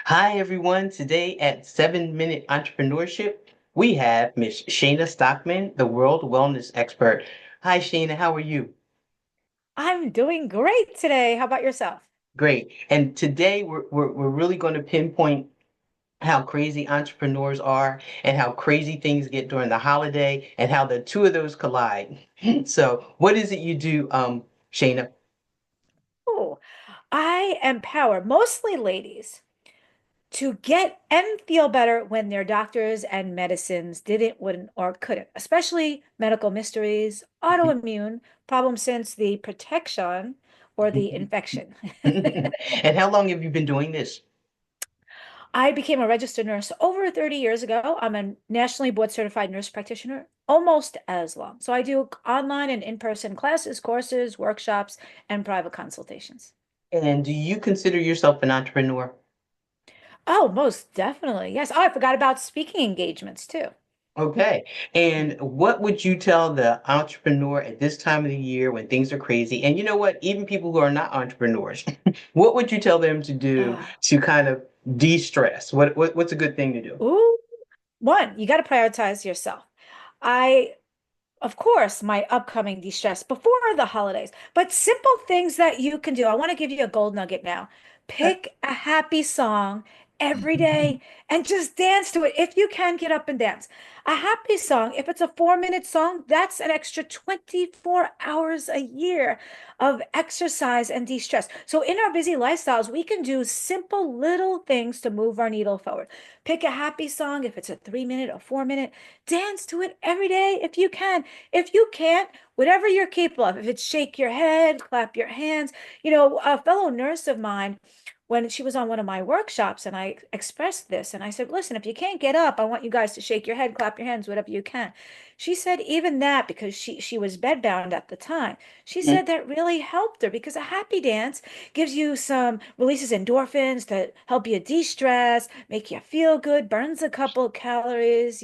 Hi, everyone. Today at 7 Minute Entrepreneurship, we have Miss Shayna Stockman, the world wellness expert. Hi, Shayna. How are you? I'm doing great today. How about yourself? Great. And today we're really going to pinpoint how crazy entrepreneurs are and how crazy things get during the holiday and how the two of those collide. So, what is it you do, Shayna? Oh, I empower mostly ladies to get and feel better when their doctors and medicines didn't, wouldn't, or couldn't, especially medical mysteries, autoimmune problems since the protection or the infection. And how long have you been doing this? I became a registered nurse over 30 years ago. I'm a nationally board certified nurse practitioner, almost as long. So I do online and in-person classes, courses, workshops, and private consultations. And do you consider yourself an entrepreneur? Oh, most definitely. Yes. Oh, I forgot about speaking engagements too. Okay. And what would you tell the entrepreneur at this time of the year when things are crazy? And you know what? Even people who are not entrepreneurs, what would you tell them to do Uh, to kind of de-stress? What's a good thing to do? ooh, one, you got to prioritize yourself. I, of course, my upcoming de-stress before the holidays, but simple things that you can do. I want to give you a gold nugget now. Pick a happy song every day and just dance to it. If you can, get up and dance. A happy song, if it's a 4 minute song, that's an extra 24 hours a year of exercise and de-stress. So in our busy lifestyles, we can do simple little things to move our needle forward. Pick a happy song, if it's a 3 minute or 4 minute, dance to it every day if you can. If you can't, whatever you're capable of, if it's shake your head, clap your hands. A fellow nurse of mine, when she was on one of my workshops, and I expressed this, and I said, listen, if you can't get up, I want you guys to shake your head, clap your hands, whatever you can. She said, even that, because she was bedbound at the time, she said that really helped her because a happy dance gives you some releases endorphins to help you de-stress, make you feel good, burns a couple calories,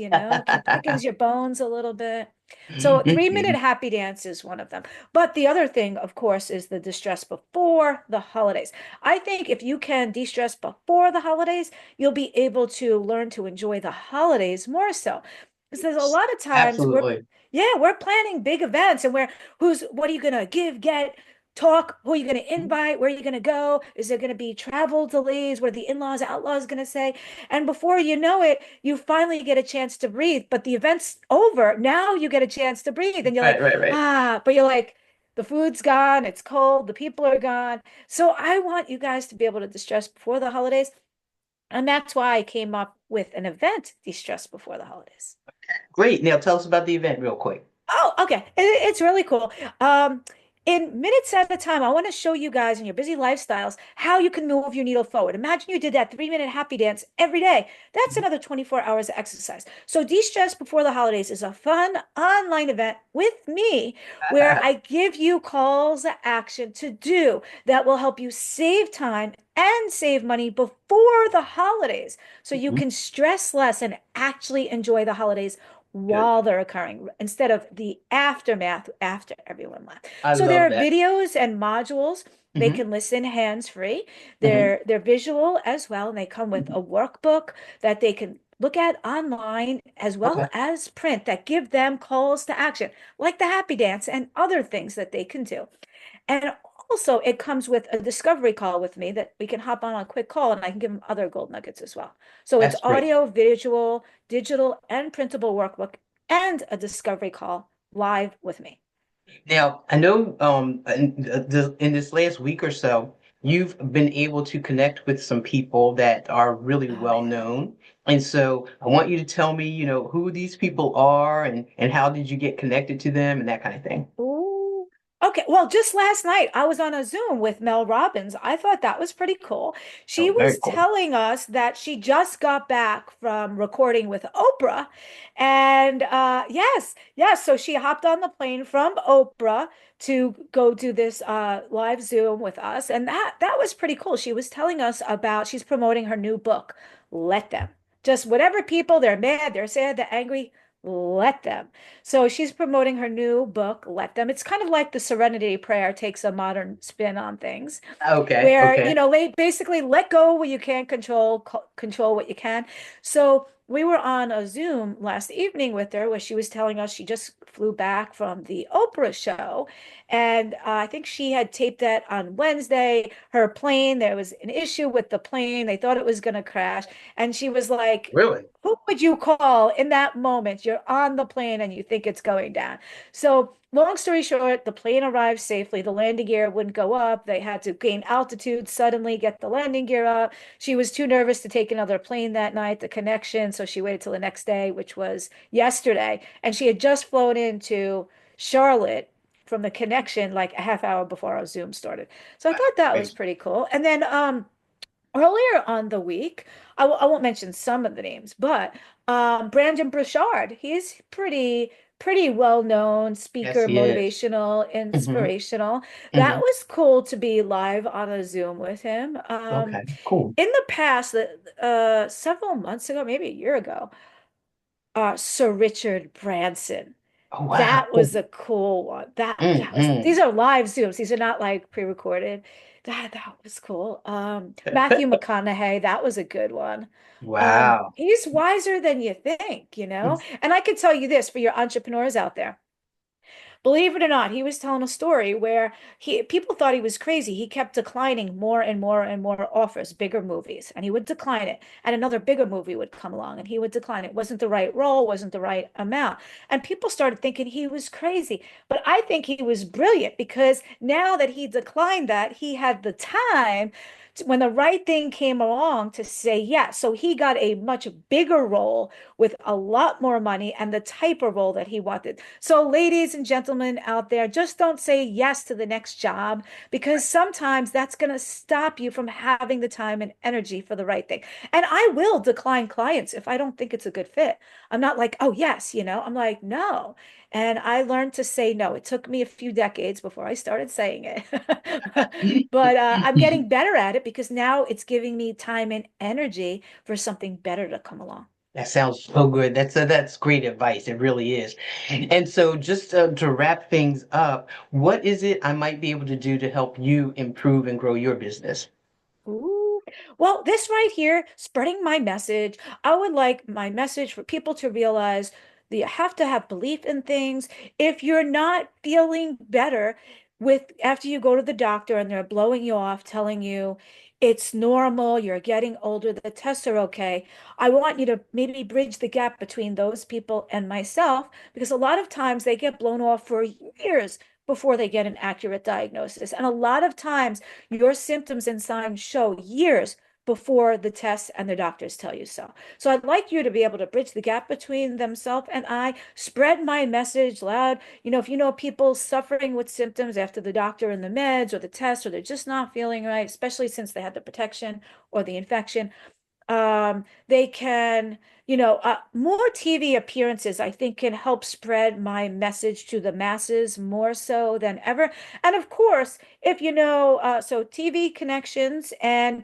quickens your bones a little bit. So 3 minute happy dance is one of them. But the other thing, of course, is the distress before the holidays. I think if you can de-stress before the holidays, you'll be able to learn to enjoy the holidays more so. Because there's a lot of times Absolutely. yeah, we're planning big events and what are you gonna give, get, talk, who are you gonna invite, where are you gonna go? Is there gonna be travel delays? What are the in-laws, outlaws gonna say? And before you know it, you finally get a chance to breathe, but the event's over. Now you get a chance to breathe and you're like, Right, right, right. but you're like, the food's gone, it's cold, the people are gone. So I want you guys to be able to distress before the holidays. And that's why I came up with an event, De-Stress Before the Holidays. Great. Now tell us about the event real quick. Oh, okay. It's really cool. In minutes at a time, I want to show you guys in your busy lifestyles how you can move your needle forward. Imagine you did that 3 minute happy dance every day. That's another 24 hours of exercise. So De-Stress Before the Holidays is a fun online event with me where I give you calls to action to do that will help you save time and save money before the holidays so you can stress less and actually enjoy the holidays Good. while they're occurring instead of the aftermath after everyone left. I So there love are that. videos and modules. They Hmm. can listen hands-free. Hmm. They're visual as well, and they come with a workbook that they can look at online as well Okay. as print that give them calls to action, like the happy dance and other things that they can do. And also, it comes with a discovery call with me that we can hop on a quick call and I can give them other gold nuggets as well. So it's That's great. audio, visual, digital, and printable workbook and a discovery call live with me. Now, I know in this last week or so, you've been able to connect with some people that are really Oh, well yeah. known. And so I want you to tell me, who these people are and how did you get connected to them and that kind of thing. Ooh. Okay, well, just last night I was on a Zoom with Mel Robbins. I thought that was pretty cool. She Oh, very was cool. telling us that she just got back from recording with Oprah. And yes, yes, so she hopped on the plane from Oprah to go do this live Zoom with us. And that was pretty cool. She was telling us about she's promoting her new book, Let Them. Just whatever people, they're mad, they're sad, they're angry. let them. So she's promoting her new book, Let Them. It's kind of like the Serenity Prayer takes a modern spin on things, Okay, where, okay. basically let go what you can't control, control what you can. So we were on a Zoom last evening with her where she was telling us she just flew back from the Oprah show. And I think she had taped that on Wednesday. Her plane, there was an issue with the plane. They thought it was going to crash. And she was like, Really? who would you call in that moment? You're on the plane and you think it's going down. So, long story short, the plane arrived safely. The landing gear wouldn't go up. They had to gain altitude, suddenly get the landing gear up. She was too nervous to take another plane that night, the connection. So she waited till the next day, which was yesterday. And she had just flown into Charlotte from the connection like a half hour before our Zoom started. So I thought that was Amazing. pretty cool. And then earlier on the week, I won't mention some of the names, but Brandon Burchard, he's pretty well known Yes, speaker, he is. motivational, Hmm. inspirational. That Hmm. was cool to be live on a Zoom with him. Okay, cool. In the past, several months ago, maybe a year ago, Sir Richard Branson. Oh, wow. That Cool. was a cool one. That was, Hmm. these are live Zooms. These are not like pre-recorded. That was cool. Matthew McConaughey, that was a good one. Wow. He's wiser than you think. And I could tell you this for your entrepreneurs out there. Believe it or not, he was telling a story where people thought he was crazy. He kept declining more and more and more offers, bigger movies, and he would decline it. And another bigger movie would come along and he would decline it. Wasn't the right role, wasn't the right amount. And people started thinking he was crazy. But I think he was brilliant because now that he declined that, he had the time when the right thing came along to say yes. So he got a much bigger role with a lot more money and the type of role that he wanted. So, ladies and gentlemen out there, just don't say yes to the next job because sometimes that's going to stop you from having the time and energy for the right thing. And I will decline clients if I don't think it's a good fit. I'm not like, oh, yes, I'm like, no. And I learned to say no. It took me a few decades before I started saying it. But I'm getting better at it because now it's giving me time and energy for something better to come along. That sounds so good. That's great advice. It really is. And so, just to wrap things up, what is it I might be able to do to help you improve and grow your business? Ooh. Well, this right here, spreading my message. I would like my message for people to realize that you have to have belief in things. If you're not feeling better with after you go to the doctor and they're blowing you off, telling you it's normal, you're getting older, the tests are okay. I want you to maybe bridge the gap between those people and myself because a lot of times they get blown off for years before they get an accurate diagnosis. And a lot of times your symptoms and signs show years before the tests and the doctors tell you so. So I'd like you to be able to bridge the gap between themselves and I, spread my message loud. If you know people suffering with symptoms after the doctor and the meds or the test, or they're just not feeling right, especially since they had the protection or the infection, they can, more TV appearances, I think, can help spread my message to the masses more so than ever. And of course, if so TV connections and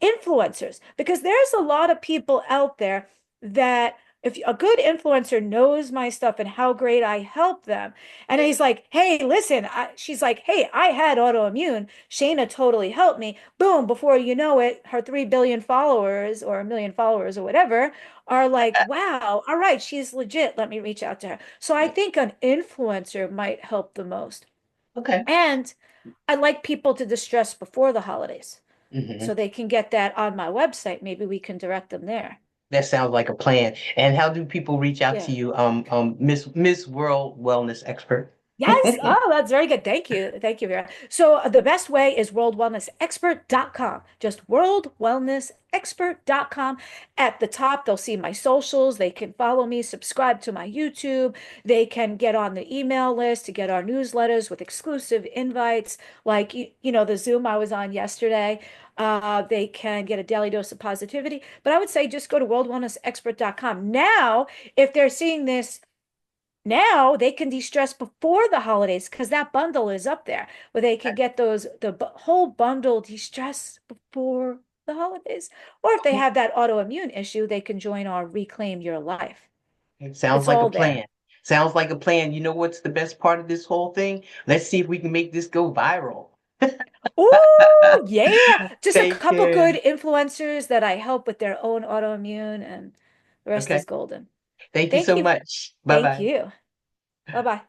influencers, because there's a lot of people out there that if a good influencer knows my stuff and how great I help them, and he's like, hey, listen, she's like, hey, I had autoimmune. Shayna totally helped me. Boom, before you know it, her 3 billion followers or a million followers or whatever are like, wow, all right, she's legit. Let me reach out to her. So I think an influencer might help the most. Okay. And I like people to distress before the holidays Hmm. so they can get that on my website. Maybe we can direct them there. That sounds like a plan. And how do people reach out to Yeah. you, Miss World Wellness Expert? Yes. Oh, that's very good. Thank you. Thank you, Vera. So the best way is worldwellnessexpert.com. Just worldwellnessexpert.com. At the top, they'll see my socials. They can follow me, subscribe to my YouTube. They can get on the email list to get our newsletters with exclusive invites, like the Zoom I was on yesterday. They can get a daily dose of positivity. But I would say just go to worldwellnessexpert.com. Now, if they're seeing this now they can de-stress before the holidays because that bundle is up there where they can get whole bundle de-stress before the holidays. Or if they have that autoimmune issue, they can join our Reclaim Your Life. It sounds It's like a all there. plan. Sounds like a plan. You know what's the best part of this whole thing? Let's see if we can make this go viral. Oh, yeah. Just a Take couple care. good influencers that I help with their own autoimmune, and the rest Okay. is golden. Thank you Thank so you. much. Bye Thank bye. you. Bye-bye.